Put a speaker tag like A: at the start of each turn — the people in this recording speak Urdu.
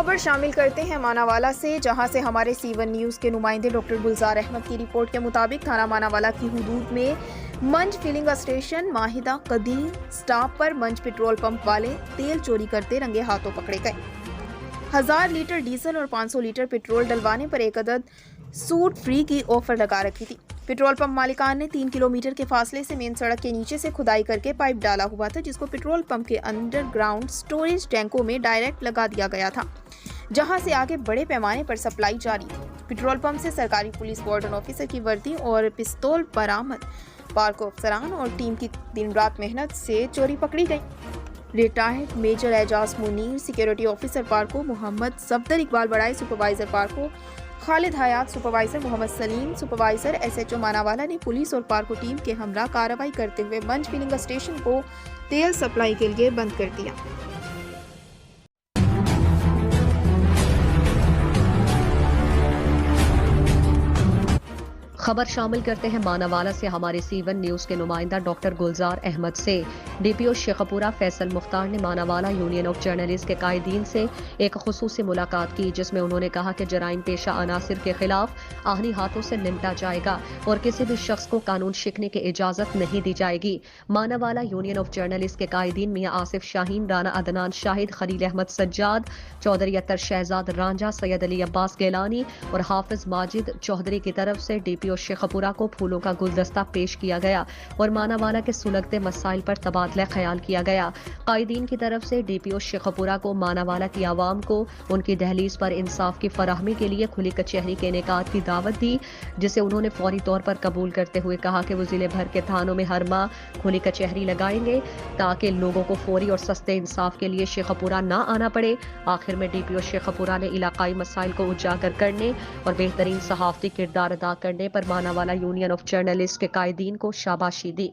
A: خبر شامل کرتے ہیں ماناوالا سے، جہاں سے ہمارے C1 نیوز کے نمائندے ڈاکٹر گلزار احمد کی رپورٹ کے مطابق تھانہ ماناوالا کی حدود میں منج فلنگ اسٹیشن ماہدہ قدیم سٹاپ پر منج پیٹرول پمپ والے تیل چوری کرتے رنگے ہاتھوں پکڑے گئے۔ 1000 لیٹر ڈیزل اور 500 لیٹر پیٹرول ڈلوانے پر 1 عدد سوٹ فری کی آفر لگا رکھی تھی۔ پیٹرول پمپ مالکان نے 3 کلومیٹر کے فاصلے سے مین سڑک کے نیچے سے کھدائی کر کے پائپ ڈالا ہوا تھا، جس کو پیٹرول پمپ کے انڈر گراؤنڈ سٹوریج ٹینکوں میں ڈائریکٹ لگا دیا گیا تھا، جہاں سے آگے بڑے پیمانے پر سپلائی جاری تھی۔ پیٹرول پمپ سے سرکاری پولیس وارڈن آفیسر کی وردی اور پستول برآمد۔ پارکو افسران اور ٹیم کی دن رات محنت سے چوری پکڑی گئی۔ ریٹائرڈ میجر اعجاز منیر، سیکیورٹی آفیسر پارکو، محمد صفدر اقبال بڑائی، سپروائزر پارکو، خالد حیات سپروائزر، محمد سلیم سپروائزر، SHO ماناوالا نے پولیس اور پارکو ٹیم کے ہمراہ کارروائی کرتے ہوئے منج فلنگ اسٹیشن کو تیل سپلائی کے لیے بند کر دیا۔
B: خبر شامل کرتے ہیں ماناوالا سے ہمارے C1 نیوز کے نمائندہ ڈاکٹر گلزار احمد سے۔ DPO شیخپورہ فیصل مختار نے ماناوالا یونین آف جرنلسٹ کے قائدین سے ایک خصوصی ملاقات کی، جس میں انہوں نے کہا کہ جرائم پیشہ عناصر کے خلاف آہنی ہاتھوں سے نمٹا جائے گا اور کسی بھی شخص کو قانون شکنی کی اجازت نہیں دی جائے گی۔ ماناوالا یونین آف جرنلسٹ کے قائدین میاں آصف شاہین، رانا عدنان شاہد، خلیل احمد سجاد، چودھری اطہر شہزاد رانجھا، سید علی عباس گیلانی اور حافظ ماجد چودھری کی طرف سے DPO شیخپورہ کو پھولوں کا گلدستہ پیش کیا گیا اور ماناوالا کے سلگتے مسائل پر تبادلہ خیال کیا گیا۔ قائدین کی طرف سے DPO شیخپورہ کو ماناوالا کی عوام کو ان کی دہلیز پر انصاف کی فراہمی کے لیے کھلی کچہری کے انعقاد کی دعوت دی، جسے انہوں نے فوری طور پر قبول کرتے ہوئے کہا کہ وہ ضلع بھر کے تھانوں میں ہر ماہ کھلی کچہری لگائیں گے تاکہ لوگوں کو فوری اور سستے انصاف کے لیے شیخپورہ نہ آنا پڑے۔ آخر میں DPO شیخپورہ نے علاقائی مسائل کو اجاگر کرنے اور بہترین صحافتی کردار ادا کرنے پر ماناوالا یونین آف جرنلسٹ کے قائدین کو شاباشی دی۔